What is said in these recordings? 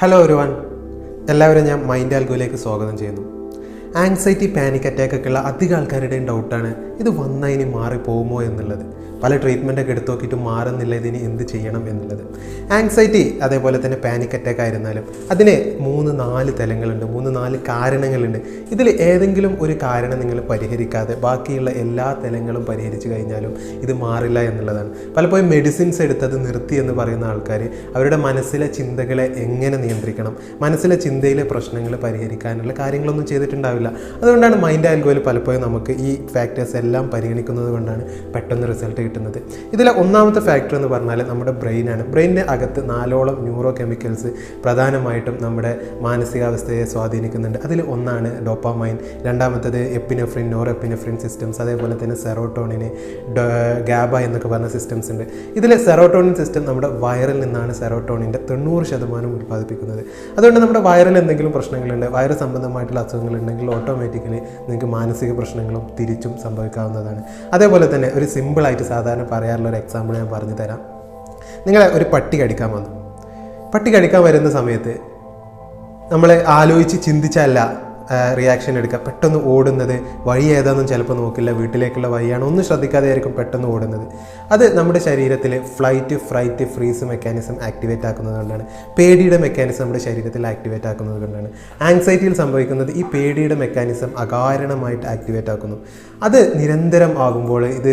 Hello everyone, എല്ലാവരും ഞാൻ mind ആൽഗോയിലേക്ക് സ്വാഗതം ചെയ്യുന്നു. ആങ്സൈറ്റി, പാനിക് അറ്റാക്ക് ഒക്കെ ഉള്ള അധികം ആൾക്കാരുടെയും ഡൗട്ടാണ് ഇത് വന്നാൽ ഇനി മാറിപ്പോകുമോ എന്നുള്ളത്. പല ട്രീറ്റ്മെൻറ്റൊക്കെ എടുത്ത് നോക്കിയിട്ട് മാറുന്നില്ല, ഇതിന് എന്ത് ചെയ്യണം എന്നുള്ളത്. ആങ്സൈറ്റി അതേപോലെ തന്നെ പാനിക് അറ്റാക്ക് ആയിരുന്നാലും അതിന് 3-4 തലങ്ങളുണ്ട്, 3-4 കാരണങ്ങളുണ്ട്. ഇതിൽ ഏതെങ്കിലും ഒരു കാരണം നിങ്ങൾ പരിഹരിക്കാതെ ബാക്കിയുള്ള എല്ലാ തലങ്ങളും പരിഹരിച്ചു കഴിഞ്ഞാലും ഇത് മാറില്ല എന്നുള്ളതാണ്. പലപ്പോഴും മെഡിസിൻസ് എടുത്തത് നിർത്തി എന്ന് പറയുന്ന ആൾക്കാർ അവരുടെ മനസ്സിലെ ചിന്തകളെ എങ്ങനെ നിയന്ത്രിക്കണം, മനസ്സിലെ ചിന്തയിലെ പ്രശ്നങ്ങൾ പരിഹരിക്കാനുള്ള കാര്യങ്ങളൊന്നും ചെയ്തിട്ടുണ്ടാവില്ല. അതുകൊണ്ടാണ് മൈൻഡ് ആൽഗോയിൽ പലപ്പോഴും നമുക്ക് ഈ ഫാക്ടേഴ്സ് എല്ലാം പരിഗണിക്കുന്നത് കൊണ്ടാണ് പെട്ടെന്ന് റിസൾട്ട് കിട്ടുന്നത്. ഇതിലെ ഒന്നാമത്തെ ഫാക്ടർ എന്ന് പറഞ്ഞാൽ നമ്മുടെ ബ്രെയിനാണ്. ബ്രെയിനിൻ്റെ അകത്ത് 4ഓളം ന്യൂറോ കെമിക്കൽസ് പ്രധാനമായിട്ടും നമ്മുടെ മാനസികാവസ്ഥയെ സ്വാധീനിക്കുന്നുണ്ട്. അതിൽ ഒന്നാണ് ഡോപ്പാമൈൻ, രണ്ടാമത്തേത് എപ്പിനെഫ്രിൻ, നോർ എപ്പിനെഫ്രിൻ സിസ്റ്റംസ്, അതേപോലെ തന്നെ സെറോട്ടോണിന്, ഗാബ എന്നൊക്കെ പറഞ്ഞ സിസ്റ്റംസ് ഉണ്ട്. ഇതിൽ സെറോട്ടോണിൻ സിസ്റ്റം നമ്മുടെ വയറിൽ നിന്നാണ് സെറോട്ടോണിൻ്റെ 90% ഉൽപ്പാദിപ്പിക്കുന്നത്. അതുകൊണ്ട് നമ്മുടെ വയറിൽ എന്തെങ്കിലും പ്രശ്നങ്ങളുണ്ട്, വയറ് സംബന്ധമായിട്ടുള്ള അസുഖങ്ങളുണ്ടെങ്കിൽ ഓട്ടോമാറ്റിക്കലി നിങ്ങൾക്ക് മാനസിക പ്രശ്നങ്ങളും തിരിച്ചും സംഭവിക്കാവുന്നതാണ്. അതേപോലെ തന്നെ ഒരു സിമ്പിളായിട്ട് സാധാരണ പറയാറുള്ള ഒരു എക്സാമ്പിൾ ഞാൻ പറഞ്ഞു തരാം. നിങ്ങളെ ഒരു പട്ടി കടിക്കാൻ വന്നു. പട്ടി കടിക്കാൻ വരുന്ന സമയത്ത് നമ്മൾ ആലോചിച്ച് ചിന്തിച്ചല്ല റിയാക്ഷൻ എടുക്കുക. പെട്ടെന്ന് ഓടുന്നത് വഴി ഏതാണെന്നും ചിലപ്പോൾ നോക്കില്ല, വീട്ടിലേക്കുള്ള വഴിയാണ്, ഒന്നും ശ്രദ്ധിക്കാതെ ആയിരിക്കും പെട്ടെന്ന് ഓടുന്നത്. അത് നമ്മുടെ ശരീരത്തിൽ flight, freight, freeze mechanism activate ആക്കുന്നത് കൊണ്ടാണ്. പേടിയുടെ മെക്കാനിസം നമ്മുടെ ശരീരത്തിൽ ആക്ടിവേറ്റ് ആക്കുന്നത് കൊണ്ടാണ്. ആങ്സൈറ്റിയിൽ സംഭവിക്കുന്നത് ഈ പേടിയുടെ മെക്കാനിസം അകാരണമായിട്ട് ആക്ടിവേറ്റ് ആക്കുന്നു. അത് നിരന്തരം ആകുമ്പോൾ ഇത്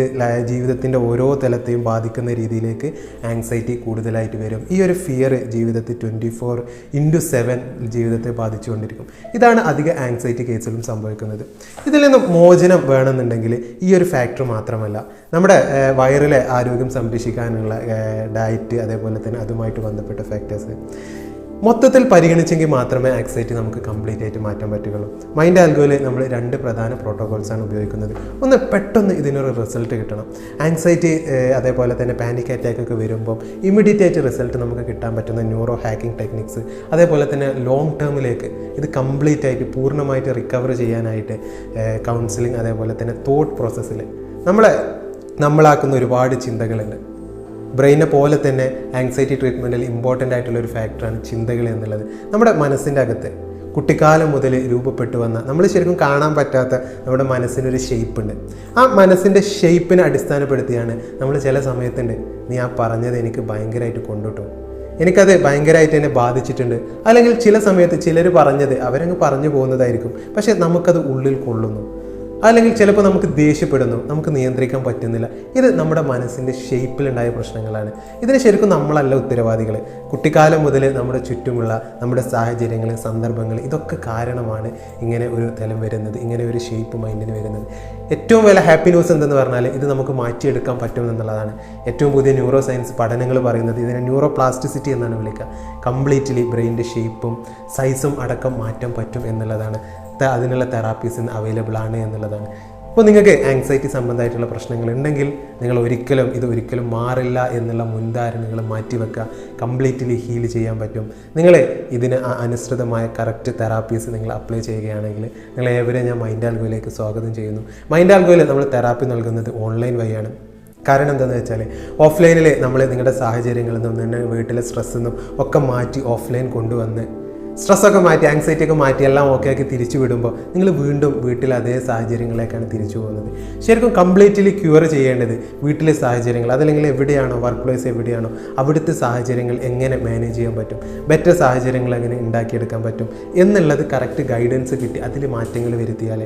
ജീവിതത്തിൻ്റെ ഓരോ തലത്തെയും ബാധിക്കുന്ന രീതിയിലേക്ക് ആങ്സൈറ്റി കൂടുതലായിട്ട് വരും. ഈ ഒരു ഫിയർ ജീവിതത്തിൽ 24/7 ജീവിതത്തെ ബാധിച്ചുകൊണ്ടിരിക്കും. ഇതാണ് അധിക ആങ്സൈറ്റി കേസിലും സംഭവിക്കുന്നത്. ഇതിൽ നിന്ന് മോചനം വേണമെന്നുണ്ടെങ്കിൽ ഈ ഒരു ഫാക്ടർ മാത്രമല്ല, നമ്മുടെ വയറിലെ ആരോഗ്യം സംരക്ഷിക്കാനുള്ള ഡയറ്റ്, അതേപോലെ തന്നെ അതുമായിട്ട് ബന്ധപ്പെട്ട ഫാക്ടേഴ്സ് മൊത്തത്തിൽ പരിഗണിച്ചെങ്കിൽ മാത്രമേ ആങ്സൈറ്റി നമുക്ക് കംപ്ലീറ്റ് ആയിട്ട് മാറ്റാൻ പറ്റുകയുള്ളൂ. മൈൻഡ് ആൽഗോയിൽ നമ്മൾ 2 പ്രധാന പ്രോട്ടോകോൾസാണ് ഉപയോഗിക്കുന്നത്. ഒന്ന്, പെട്ടെന്ന് ഇതിനൊരു റിസൾട്ട് കിട്ടണം. ആങ്സൈറ്റി അതേപോലെ തന്നെ പാനിക് അറ്റാക്ക് ഒക്കെ വരുമ്പോൾ ഇമ്മീഡിയറ്റ് ആയിട്ട് റിസൾട്ട് നമുക്ക് കിട്ടാൻ പറ്റുന്ന ന്യൂറോ ഹാക്കിംഗ് ടെക്നിക്സ്, അതേപോലെ തന്നെ ലോങ് ടേമിലേക്ക് ഇത് കംപ്ലീറ്റ് ആയിട്ട് പൂർണ്ണമായിട്ട് റിക്കവർ ചെയ്യാനായിട്ട് കൗൺസിലിംഗ്, അതേപോലെ തന്നെ തോട്ട് പ്രോസസ്സിൽ നമ്മളാക്കുന്ന ഒരുപാട് ചിന്തകളുണ്ട്. ബ്രെയിനെ പോലെ തന്നെ ആങ്സൈറ്റി ട്രീറ്റ്മെൻറ്റിൽ ഇമ്പോർട്ടൻ്റ് ആയിട്ടുള്ളൊരു ഫാക്ടറാണ് ചിന്തകൾ എന്നുള്ളത്. നമ്മുടെ മനസ്സിൻ്റെ അകത്ത് കുട്ടിക്കാലം മുതൽ രൂപപ്പെട്ടു വന്ന, നമ്മൾ ശരിക്കും കാണാൻ പറ്റാത്ത നമ്മുടെ മനസ്സിനൊരു ഷേപ്പുണ്ട്. ആ മനസ്സിൻ്റെ ഷേപ്പിനെ അടിസ്ഥാനപ്പെടുത്തിയാണ് നമ്മൾ ചില സമയത്തുണ്ട്, നീ ആ പറഞ്ഞത് എനിക്ക് ഭയങ്കരമായിട്ട് കൊണ്ടുകിട്ടും, എനിക്കത് ഭയങ്കരമായിട്ട് എന്നെ ബാധിച്ചിട്ടുണ്ട്, അല്ലെങ്കിൽ ചില സമയത്ത് ചിലർ പറഞ്ഞത് അവരങ്ങ് പറഞ്ഞു പോകുന്നതായിരിക്കും, പക്ഷേ നമുക്കത് ഉള്ളിൽ കൊള്ളുന്നു. അല്ലെങ്കിൽ ചിലപ്പോൾ നമുക്ക് ദേഷ്യപ്പെടുന്നു, നമുക്ക് നിയന്ത്രിക്കാൻ പറ്റുന്നില്ല. ഇത് നമ്മുടെ മനസ്സിൻ്റെ ഷേപ്പിലുണ്ടായ പ്രശ്നങ്ങളാണ്. ഇതിന് ശരിക്കും നമ്മളല്ല ഉത്തരവാദികൾ. കുട്ടിക്കാലം മുതൽ നമ്മുടെ ചുറ്റുമുള്ള നമ്മുടെ സാഹചര്യങ്ങൾ, സന്ദർഭങ്ങൾ, ഇതൊക്കെ കാരണമാണ് ഇങ്ങനെ ഒരു തലം വരുന്നത്, ഇങ്ങനെ ഒരു ഷേപ്പ് മൈൻഡിന് വരുന്നത്. ഏറ്റവും വലിയ ഹാപ്പി ന്യൂസ് എന്തെന്ന് പറഞ്ഞാൽ ഇത് നമുക്ക് മാറ്റിയെടുക്കാൻ പറ്റും എന്നുള്ളതാണ്. ഏറ്റവും പുതിയ ന്യൂറോ സയൻസ് പഠനങ്ങൾ പറയുന്നത് ഇതിനെ ന്യൂറോ പ്ലാസ്റ്റിസിറ്റി എന്നാണ് വിളിക്കുക. കംപ്ലീറ്റ്ലി ബ്രെയിനിൻ്റെ ഷേപ്പും സൈസും അടക്കം മാറ്റാൻ പറ്റും എന്നുള്ളതാണ്. അതിനുള്ള തെറാപ്പീസ് അവൈലബിൾ ആണ് എന്നുള്ളതാണ്. അപ്പോൾ നിങ്ങൾക്ക് ആങ്സൈറ്റി സംബന്ധമായിട്ടുള്ള പ്രശ്നങ്ങൾ ഉണ്ടെങ്കിൽ നിങ്ങൾ ഒരിക്കലും മാറില്ല എന്നുള്ള മുൻധാരണകൾ മാറ്റിവെക്കുക. കംപ്ലീറ്റ്ലി ഹീൽ ചെയ്യാൻ പറ്റും. നിങ്ങൾ ഇതിന് അനുസൃതമായ കറക്റ്റ് തെറാപ്പീസ് നിങ്ങൾ അപ്ലൈ ചെയ്യുകയാണെങ്കിൽ നിങ്ങൾ ഏവരെയും ഞാൻ മൈൻഡ് ആൽഗോയിലേക്ക് സ്വാഗതം ചെയ്യുന്നു. മൈൻഡ് ആൽഗോയിൽ നമ്മൾ തെറാപ്പി നൽകുന്നത് ഓൺലൈൻ വഴിയാണ്. കാരണം എന്താണെന്ന് വെച്ചാൽ ഓഫ്ലൈനിൽ നമ്മൾ നിങ്ങളുടെ സാഹചര്യങ്ങളിൽ നിന്നും വീട്ടിലെ സ്ട്രെസ്സിൽ നിന്നും ഒക്കെ മാറ്റി ഓഫ്ലൈൻ കൊണ്ടുവന്ന് സ്ട്രെസ്സൊക്കെ മാറ്റി ആങ്സൈറ്റിയൊക്കെ മാറ്റി എല്ലാം ഓക്കെ ആക്കി തിരിച്ചു വിടുമ്പോൾ നിങ്ങൾ വീണ്ടും വീട്ടിൽ അതേ സാഹചര്യങ്ങളിലേക്കാണ് തിരിച്ചു പോകുന്നത്. ശരിക്കും കംപ്ലീറ്റ്ലി ക്യൂർ ചെയ്യേണ്ടത് വീട്ടിലെ സാഹചര്യങ്ങൾ, അതല്ലെങ്കിൽ എവിടെയാണോ വർക്ക് പ്ലേസ് എവിടെയാണോ അവിടുത്തെ സാഹചര്യങ്ങൾ എങ്ങനെ മാനേജ് ചെയ്യാൻ പറ്റും, ബെറ്റർ സാഹചര്യങ്ങൾ എങ്ങനെ ഉണ്ടാക്കിയെടുക്കാൻ പറ്റും എന്നുള്ളത് കറക്റ്റ് ഗൈഡൻസ് കിട്ടി അതിൽ മാറ്റങ്ങൾ വരുത്തിയാൽ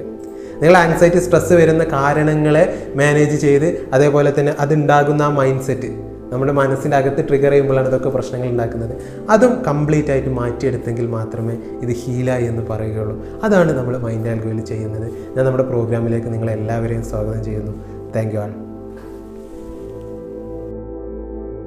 നിങ്ങൾ ആങ്സൈറ്റി സ്ട്രെസ്സ് വരുന്ന കാരണങ്ങളെ മാനേജ് ചെയ്ത്, അതേപോലെ തന്നെ അതുണ്ടാകുന്ന ആ മൈൻഡ് സെറ്റ് നമ്മുടെ മനസ്സിൻ്റെ അകത്ത് ട്രിഗർ ചെയ്യുമ്പോഴാണ് ഇതൊക്കെ പ്രശ്നങ്ങൾ ഉണ്ടാക്കുന്നത്. അതും കംപ്ലീറ്റ് ആയിട്ട് മാറ്റിയെടുത്തെങ്കിൽ മാത്രമേ ഇത് ഹീലായി എന്ന് പറയുകയുള്ളൂ. അതാണ് നമ്മൾ മൈൻഡ് ആൽഗോയിൽ ചെയ്യുന്നത്. ഞാൻ നമ്മുടെ പ്രോഗ്രാമിലേക്ക് നിങ്ങളെല്ലാവരെയും സ്വാഗതം ചെയ്യുന്നു. Thank you all.